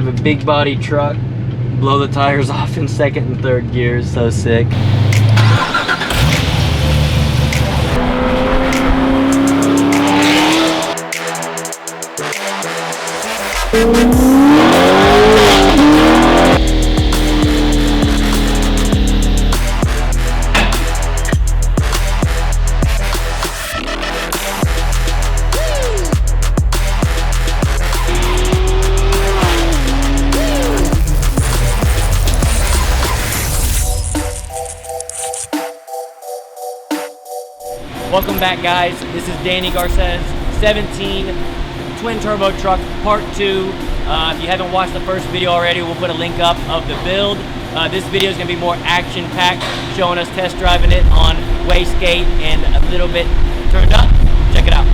drive a big body truck, blow the tires off in second and third gears. So sick. Welcome back, guys. This is Danny Garces, 17 Twin Turbo Truck Part 2. If you haven't watched the first video already, we'll put a link up of the build. This video is going to be more action-packed, showing us test driving it on wastegate and a little bit turned up. Check it out.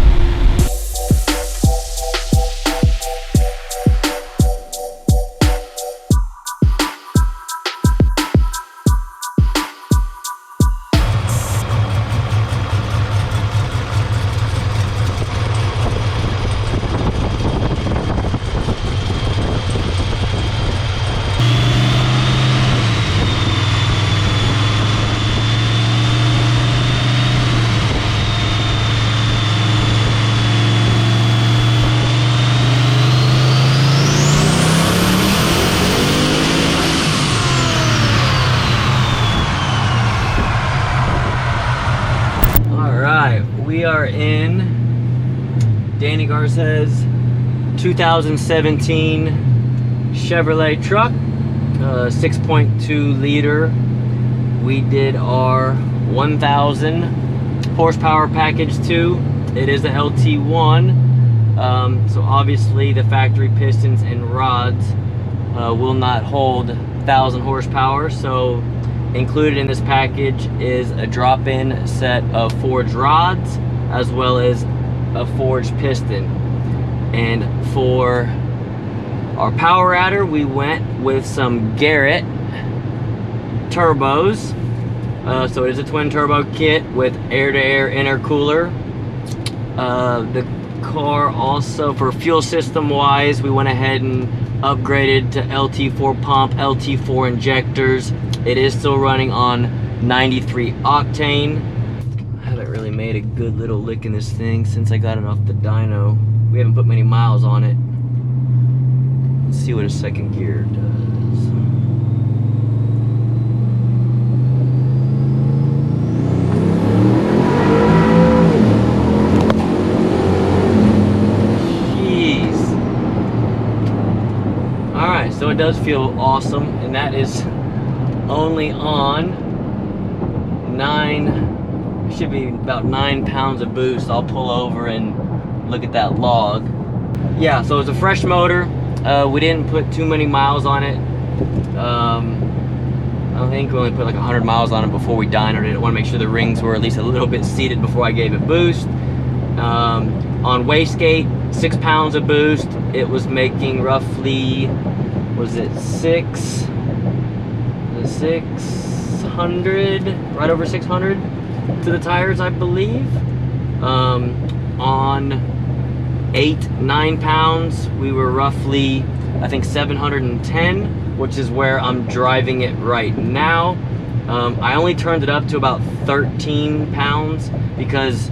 We are in Danny Garces 2017 Chevrolet truck, 6.2 liter. We did our 1000 horsepower package 2. It is the LT1, so obviously the factory pistons and rods will not hold 1000 horsepower. So included in this package is a drop-in set of forged rods as well as a forged piston. And for our power adder, we went with some Garrett turbos. So it is a twin turbo kit with air-to-air intercooler. The car also, for fuel system wise, we went ahead and upgraded to LT4 pump, LT4 injectors. It is still running on 93 octane. I haven't really made a good little lick in this thing since I got it off the dyno. We haven't put many miles on it. Let's see what a second gear does. Jeez. Alright, so it does feel awesome, and that is only on 9, should be about 9 pounds of boost. I'll pull over and look at that log. Yeah, so it's a fresh motor. We didn't put too many miles on it. I think we only put like 100 miles on it before we dynoed it. I want to make sure the rings were at least a little bit seated before I gave it boost. On wastegate, 6 pounds of boost. It was making roughly, was it 600, right over 600 to the tires, I believe. On 8-9 pounds, we were roughly, I think, 710, which is where I'm driving it right now. I only turned it up to about 13 pounds because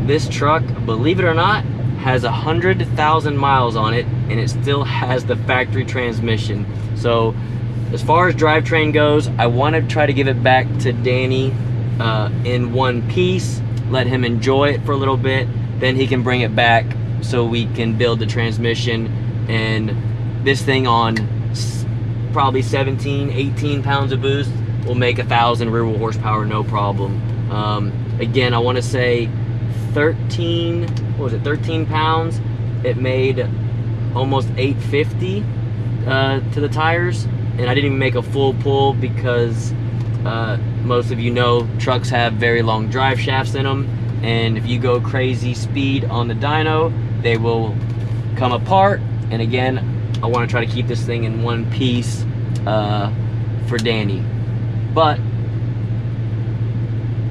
this truck, believe it or not, has 100,000 miles on it, and it still has the factory transmission. So as far as drivetrain goes, I want to try to give it back to Danny in one piece, let him enjoy it for a little bit, then he can bring it back so we can build the transmission. And this thing on probably 17-18 pounds of boost will make 1,000 rear wheel horsepower, no problem. Again, I want to say 13, what was it, 13 pounds. It made almost 850 to the tires, and I didn't even make a full pull because most of you know trucks have very long drive shafts in them, and if you go crazy speed on the dyno, they will come apart. And again, I want to try to keep this thing in one piece for Danny. But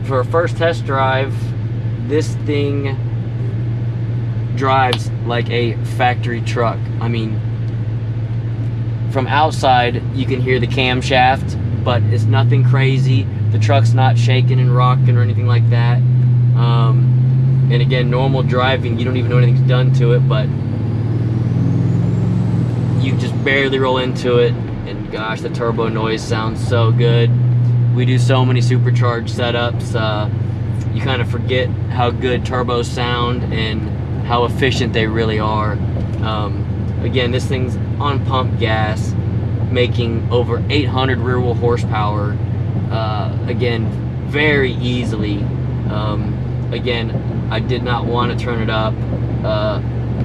for a first test drive, this thing drives like a factory truck. I mean, from outside, you can hear the camshaft, but it's nothing crazy. The truck's not shaking and rocking or anything like that. And again, normal driving, you don't even know anything's done to it, but you just barely roll into it, and gosh, the turbo noise sounds so good. We do so many supercharged setups. You kind of forget how good turbos sound and how efficient they really are. Again, this thing's on pump gas, making over 800 rear wheel horsepower. Again, very easily. Again, I did not want to turn it up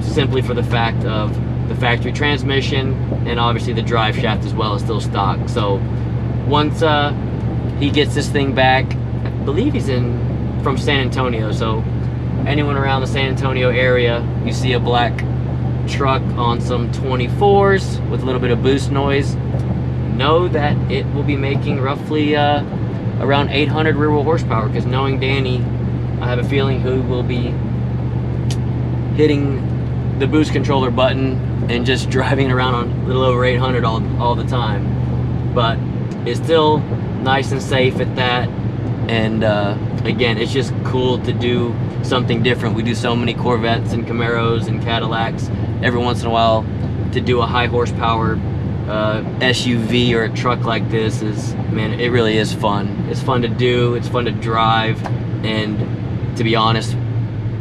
simply for the fact of the factory transmission, and obviously the drive shaft as well is still stock. So once he gets this thing back, I believe he's from San Antonio, so anyone around the San Antonio area, you see a black truck on some 24s with a little bit of boost noise, know that it will be making roughly around 800 rear wheel horsepower, because knowing Danny, I have a feeling he will be hitting the boost controller button and just driving around on a little over 800 all the time. But it's still nice and safe at that. And again, it's just cool to do something different. We do so many Corvettes and Camaros and Cadillacs. Every once in a while, to do a high horsepower SUV or a truck like this is, man, it really is fun. It's fun to do, it's fun to drive, and to be honest,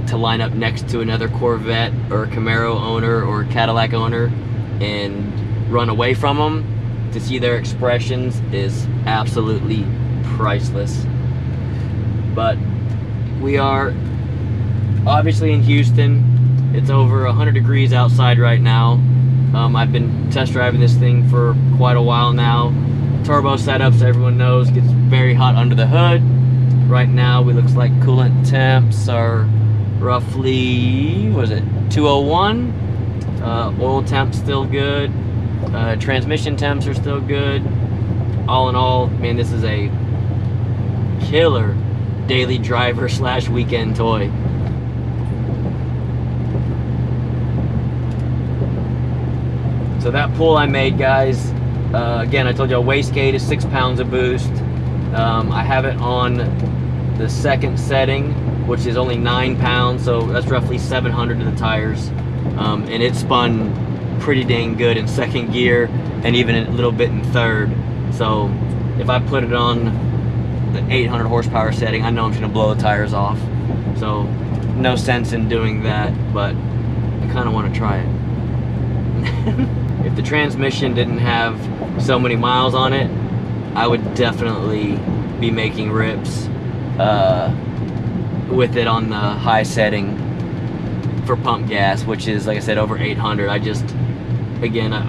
to line up next to another Corvette or a Camaro owner or a Cadillac owner and run away from them, to see their expressions is absolutely priceless. But we are obviously in Houston. It's over 100 degrees outside right now. I've been test driving this thing for quite a while now. Turbo setups, everyone knows, gets very hot under the hood. Right now, it looks like coolant temps are roughly, what is it, 201. Oil temps still good. Transmission temps are still good. All in all, man, this is a killer daily driver / weekend toy. So that pull I made, guys, again, I told you a wastegate is 6 pounds of boost. I have it on the second setting, which is only 9 pounds, so that's roughly 700 to the tires. And it spun pretty dang good in second gear and even a little bit in third. So if I put it on the 800 horsepower setting, I know I'm just gonna blow the tires off. So no sense in doing that, but I kind of want to try it. If the transmission didn't have so many miles on it, I would definitely be making rips with it on the high setting for pump gas, which is, like I said, over 800. I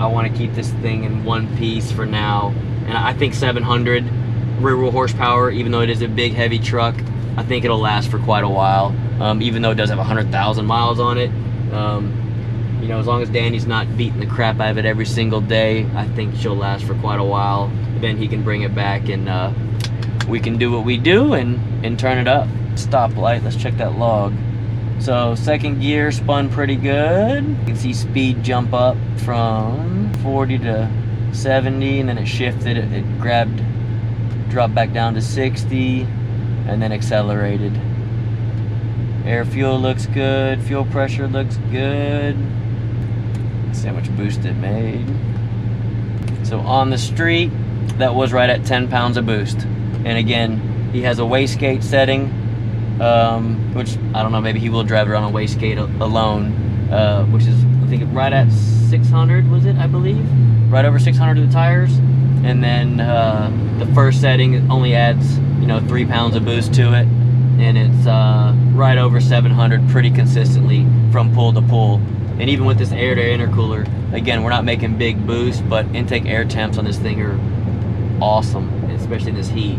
want to keep this thing in one piece for now. And I think 700 rear wheel horsepower, even though it is a big heavy truck, I think it'll last for quite a while. Even though it does have 100,000 miles on it. You know, as long as Danny's not beating the crap out of it every single day, I think she'll last for quite a while. Then he can bring it back and we can do what we do and turn it up. Stoplight, let's check that log. So second gear spun pretty good. You can see speed jump up from 40 to 70, and then it shifted, it dropped back down to 60, and then accelerated. Air fuel looks good, fuel pressure looks good. Let's see how much boost it made. So on the street, that was right at 10 pounds of boost. And again, he has a wastegate setting, which I don't know, maybe he will drive around a wastegate alone, which is, I think, right at 600, was it, I believe? Right over 600 to the tires. And then the first setting only adds, 3 pounds of boost to it. And it's right over 700 pretty consistently from pull to pull. And even with this air-to-air intercooler, again, we're not making big boosts, but intake air temps on this thing are awesome, especially in this heat.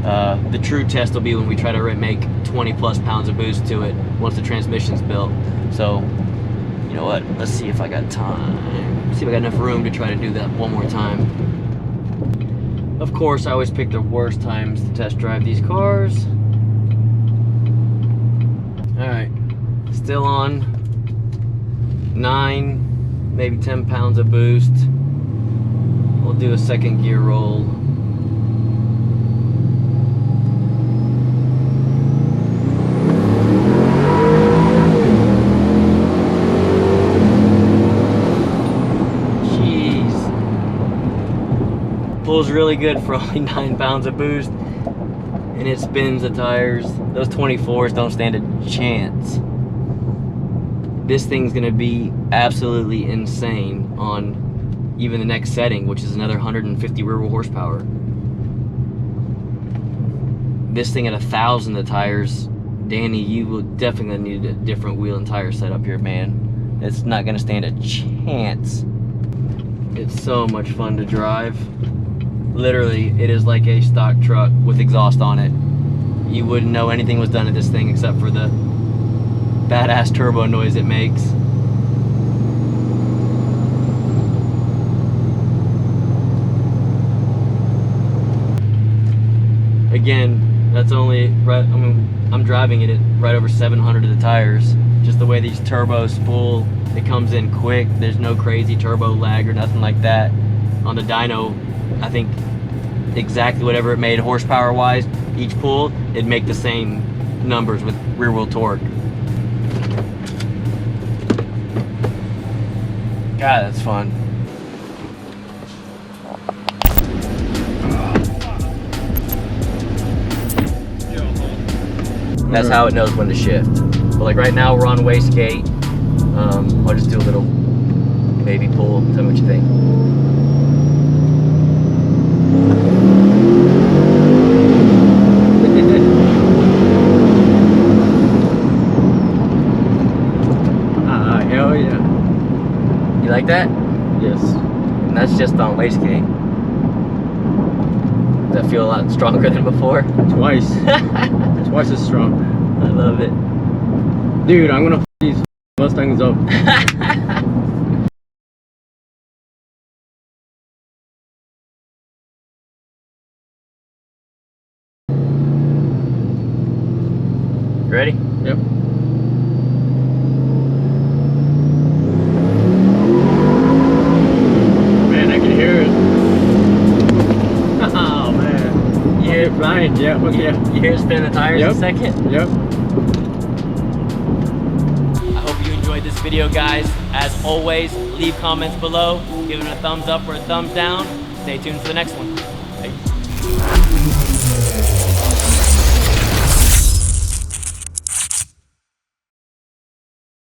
The true test will be when we try to make 20 plus pounds of boost to it once the transmission's built. So, you know what? Let's see if I got time. See if I got enough room to try to do that one more time. Of course, I always pick the worst times to test drive these cars. Alright, still on 9, maybe 10 pounds of boost. do a second gear roll. Jeez. Pulls really good for only 9 pounds of boost. And it spins the tires. Those 24s don't stand a chance. This thing's gonna be absolutely insane on even the next setting, which is another 150 rear wheel horsepower. This thing at 1,000 the tires, Danny, you will definitely need a different wheel and tire setup here, man. It's not gonna stand a chance. It's so much fun to drive. Literally, it is like a stock truck with exhaust on it. You wouldn't know anything was done to this thing except for the badass turbo noise it makes. Again, that's only right. I mean, I'm driving it at right over 700 of the tires. Just the way these turbos spool, it comes in quick. There's no crazy turbo lag or nothing like that. On the dyno, I think exactly whatever it made horsepower wise, each pull, it'd make the same numbers with rear wheel torque. God, that's fun. That's how it knows when to shift. But like right now we're on wastegate. I'll just do a little baby pull. Tell me what you think. Hell yeah. You like that? Yes. And that's just on wastegate. Does that feel a lot stronger than before? Twice. Twice as strong. I love it. Dude, I'm gonna f these Mustangs up. You ready? Yep. Man, I can hear it. Oh man. You hear it flying? Yeah, yeah. You hear it spin the tires in a second? Yep. I hope you enjoyed this video, guys. As always, leave comments below, give it a thumbs up or a thumbs down. Stay tuned for the next one.